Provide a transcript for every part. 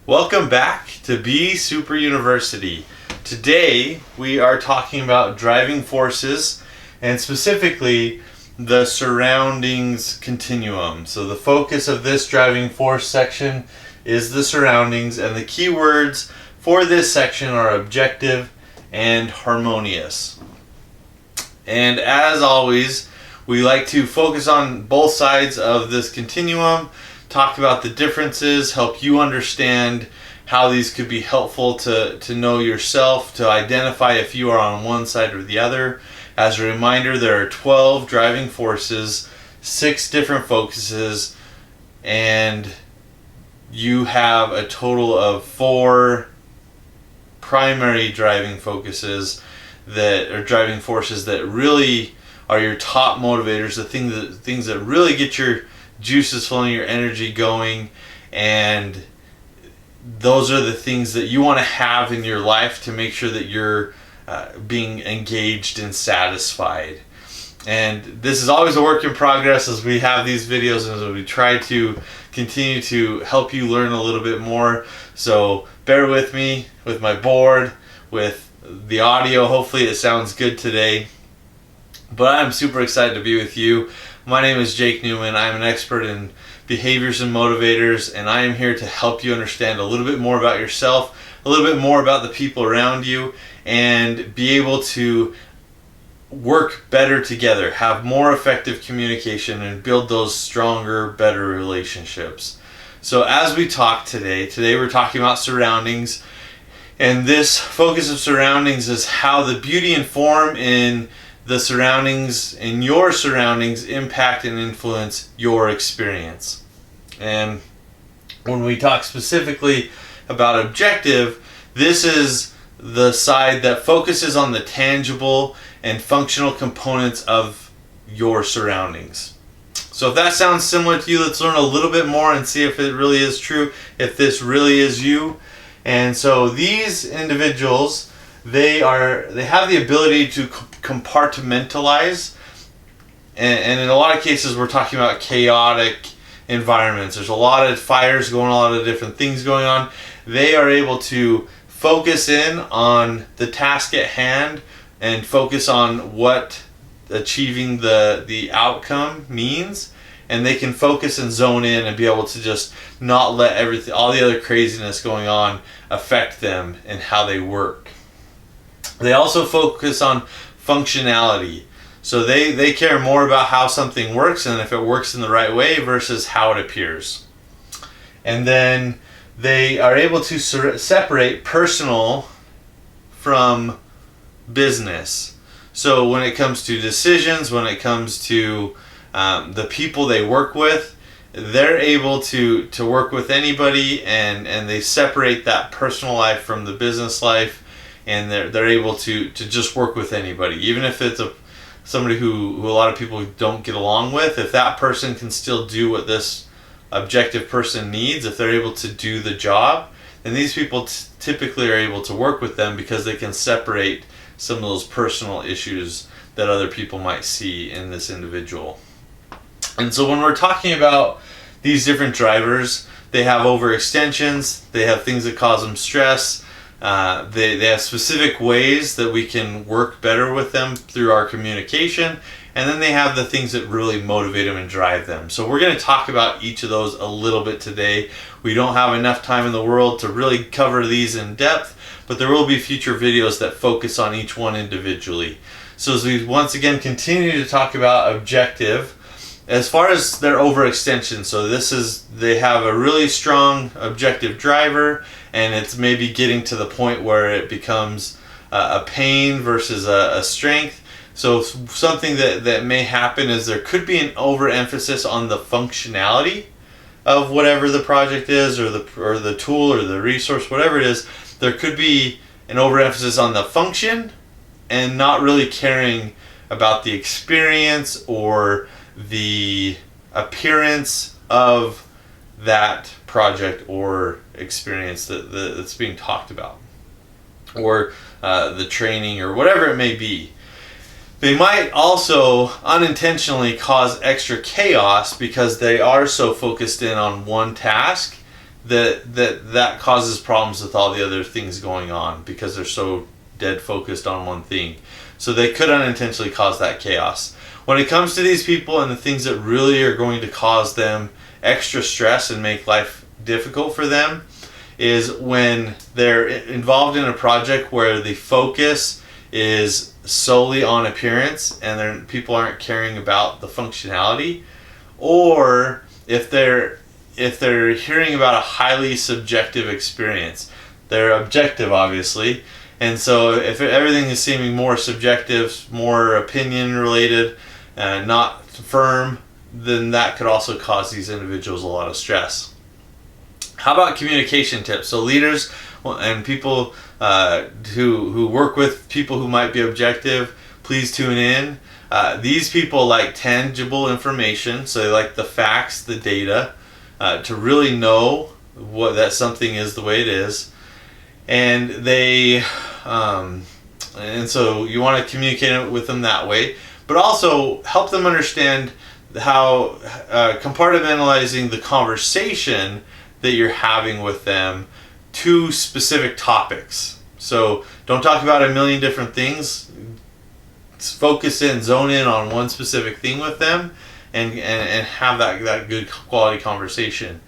Welcome back to Be Super University. Today we are talking about driving forces and specifically the Surroundings Continuum. So the focus of this driving force section is the surroundings, and the key words for this section are objective and harmonious. And as always, we like to focus on both sides of this continuum, talk about the differences, help you understand how these could be helpful to know yourself, to identify if you are on one side or the other. As a reminder, there are 12 driving forces, 6 different focuses, and you have a total of 4 primary driving focuses that are driving forces that really are your top motivators, the things that really get your juices flowing, your energy going, and those are the things that you want to have in your life to make sure that you're being engaged and satisfied. And this is always a work in progress as we have these videos and as we try to continue to help you learn a little bit more. So bear with me with my board, with the audio. Hopefully it sounds good today. But I'm super excited to be with you. My name is Jake Newman. I'm an expert in behaviors and motivators, and I am here to help you understand a little bit more about yourself, a little bit more about the people around you, and be able to work better together, have more effective communication, and build those stronger, better relationships. So as we talk today we're talking about surroundings, and this focus of surroundings is how the beauty and form in the surroundings, in your surroundings, impact and influence your experience. And when we talk specifically about objective, this is the side that focuses on the tangible and functional components of your surroundings. So if that sounds similar to you, let's learn a little bit more and see if it really is true, if this really is you. And so these individuals, they have the ability to compartmentalize, and in a lot of cases we're talking about chaotic environments. There's a lot of fires going on, a lot of different things going on. They are able to focus in on the task at hand and focus on what achieving the outcome means, and they can focus and zone in and be able to just not let all the other craziness going on affect them and how they work. They also focus on functionality. So they care more about how something works and if it works in the right way versus how it appears. And then they are able to separate personal from business. So when it comes to decisions, when it comes to the people they work with, they're able to work with anybody, and they separate that personal life from the business life, and they're able to just work with anybody, even if it's somebody who a lot of people don't get along with. If that person can still do what this objective person needs, if they're able to do the job, then these people typically are able to work with them because they can separate some of those personal issues that other people might see in this individual. And so when we're talking about these different drivers, they have overextensions, they have things that cause them stress. They have specific ways that we can work better with them through our communication, and then they have the things that really motivate them and drive them. So we're going to talk about each of those a little bit today. We don't have enough time in the world to really cover these in depth, but there will be future videos that focus on each one individually. So as we once again continue to talk about objective, as far as their overextension, so they have a really strong objective driver, and it's maybe getting to the point where it becomes a pain versus a strength. So something that may happen is there could be an overemphasis on the functionality of whatever the project is, or the tool or the resource, whatever it is. There could be an overemphasis on the function and not really caring about the experience or the appearance of that project or experience that's being talked about, or the training or whatever it may be. They might also unintentionally cause extra chaos because they are so focused in on one task that causes problems with all the other things going on because they're so dead focused on one thing. So they could unintentionally cause that chaos. When it comes to these people and the things that really are going to cause them extra stress and make life difficult for them is when they're involved in a project where the focus is solely on appearance and people aren't caring about the functionality, or if they're hearing about a highly subjective experience. They're objective, obviously, and so if everything is seeming more subjective, more opinion related, not firm, then that could also cause these individuals a lot of stress. How about communication tips? So leaders and people who work with people who might be objective, please tune in. These people like tangible information, so they like the facts, the data, to really know that something is the way it is. And and so you want to communicate with them that way, but also help them understand how compartmentalizing the conversation that you're having with them to specific topics. So don't talk about a million different things. Focus in, zone in on one specific thing with them, and have that good quality conversation.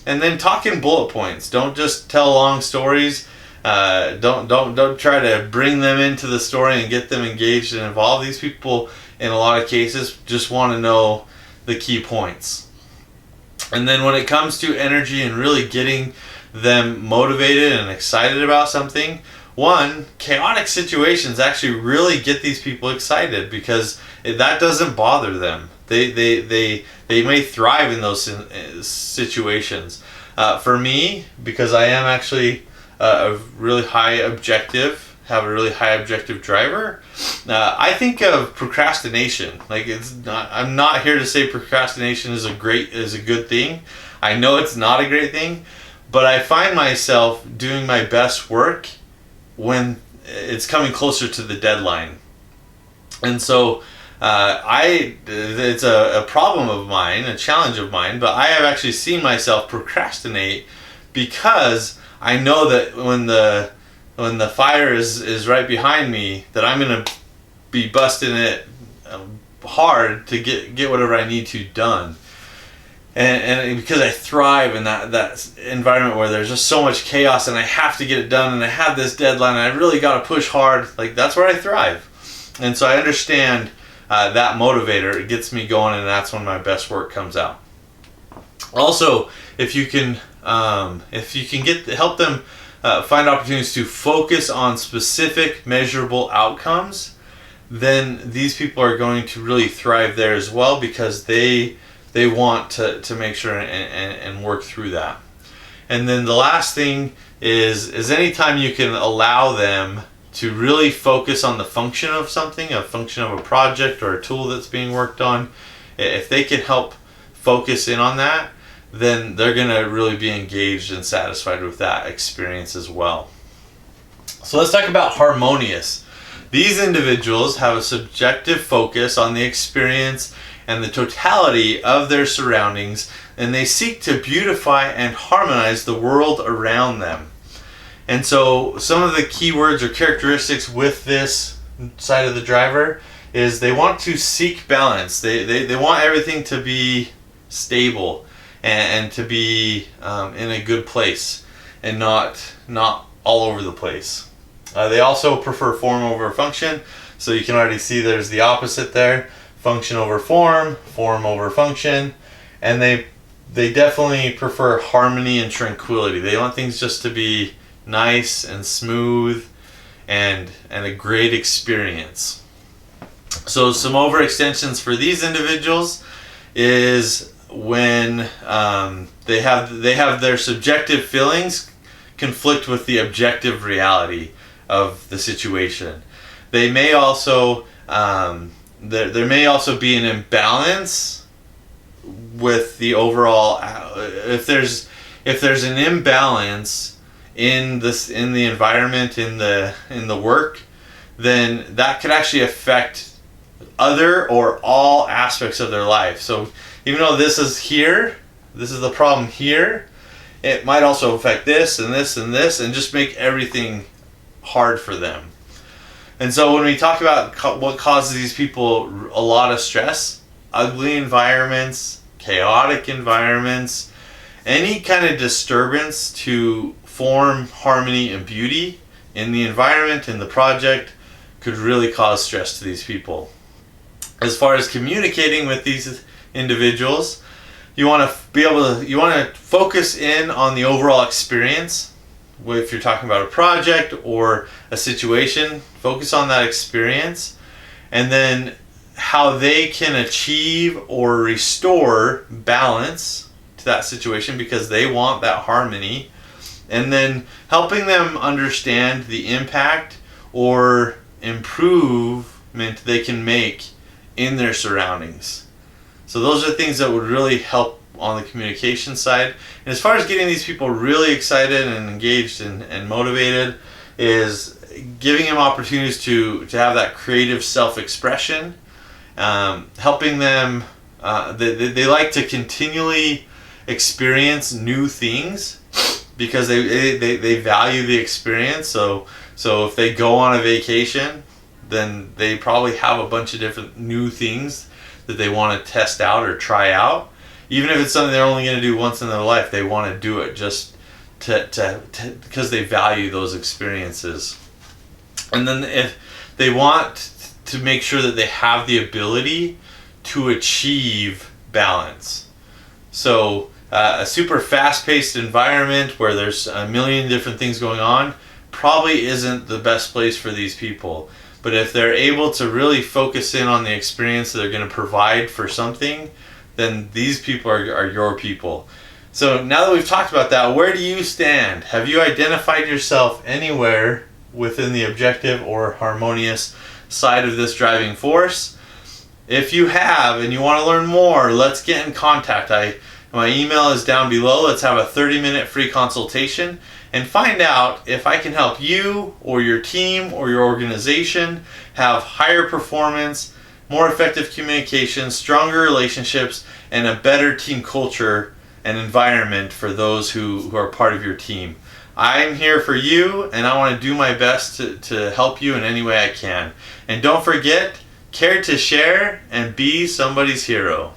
And then talk in bullet points. Don't just tell long stories. Don't try to bring them into the story and get them engaged and involved. These people, in a lot of cases, just want to know the key points. And then when it comes to energy and really getting them motivated and excited about something, chaotic situations actually really get these people excited because that doesn't bother them. They may thrive in those situations. For me, because I am actually a really high objective, have a really high objective driver, I think of procrastination. Like, I'm not here to say procrastination is a good thing. I know it's not a great thing, but I find myself doing my best work when it's coming closer to the deadline. And so it's a problem of mine, a challenge of mine, but I have actually seen myself procrastinate because I know that when the fire is right behind me, that I'm going to be busting it hard to get whatever I need to done. And because I thrive in that environment where there's just so much chaos and I have to get it done and I have this deadline and I really got to push hard, like that's where I thrive. And so I understand that motivator. It gets me going, and that's when my best work comes out. Also, if you can help them find opportunities to focus on specific measurable outcomes, then these people are going to really thrive there as well, because they want to make sure and work through that. And then the last thing is anytime you can allow them to really focus on the function of something, a function of a project or a tool that's being worked on, if they can help focus in on that, then they're going to really be engaged and satisfied with that experience as well. So let's talk about harmonious. These individuals have a subjective focus on the experience and the totality of their surroundings, and they seek to beautify and harmonize the world around them. And so some of the keywords or characteristics with this side of the driver is they want to seek balance. They want everything to be stable and to be in a good place and not all over the place. They also prefer form over function, so you can already see there's the opposite there. Function over form, form over function, and they definitely prefer harmony and tranquility. They want things just to be nice and smooth and a great experience. So some overextensions for these individuals is when they have their subjective feelings conflict with the objective reality of the situation. They may also there may also be an imbalance with the overall. If there's an imbalance in the environment, in the work, then that could actually affect other or all aspects of their life. So even though this is the problem here, it might also affect this and this and this, and just make everything hard for them. And so when we talk about what causes these people a lot of stress, ugly environments, chaotic environments, any kind of disturbance to form harmony and beauty in the environment, in the project, could really cause stress to these people. As far as communicating with these individuals, you want to focus in on the overall experience. If you're talking about a project or a situation, focus on that experience, and then how they can achieve or restore balance to that situation because they want that harmony, and then helping them understand the impact or improvement they can make in their surroundings. So those are things that would really help on the communication side. And as far as getting these people really excited and engaged and motivated, is giving them opportunities to have that creative self-expression, helping them, they like to continually experience new things because they value the experience. So if they go on a vacation, then they probably have a bunch of different new things that they want to test out or try out. Even if it's something they're only going to do once in their life, they want to do it just to because they value those experiences. And then if they want to make sure that they have the ability to achieve balance. So a super fast-paced environment where there's a million different things going on probably isn't the best place for these people. But if they're able to really focus in on the experience that they're going to provide for something, then these people are your people. So now that we've talked about that, where do you stand? Have you identified yourself anywhere within the objective or harmonious side of this driving force? If you have and you want to learn more, let's get in contact. My email is down below. Let's have a 30-minute free consultation and find out if I can help you or your team or your organization have higher performance, more effective communication, stronger relationships, and a better team culture and environment for those who are part of your team. I'm here for you, and I want to do my best to help you in any way I can. And don't forget, care to share and be somebody's hero.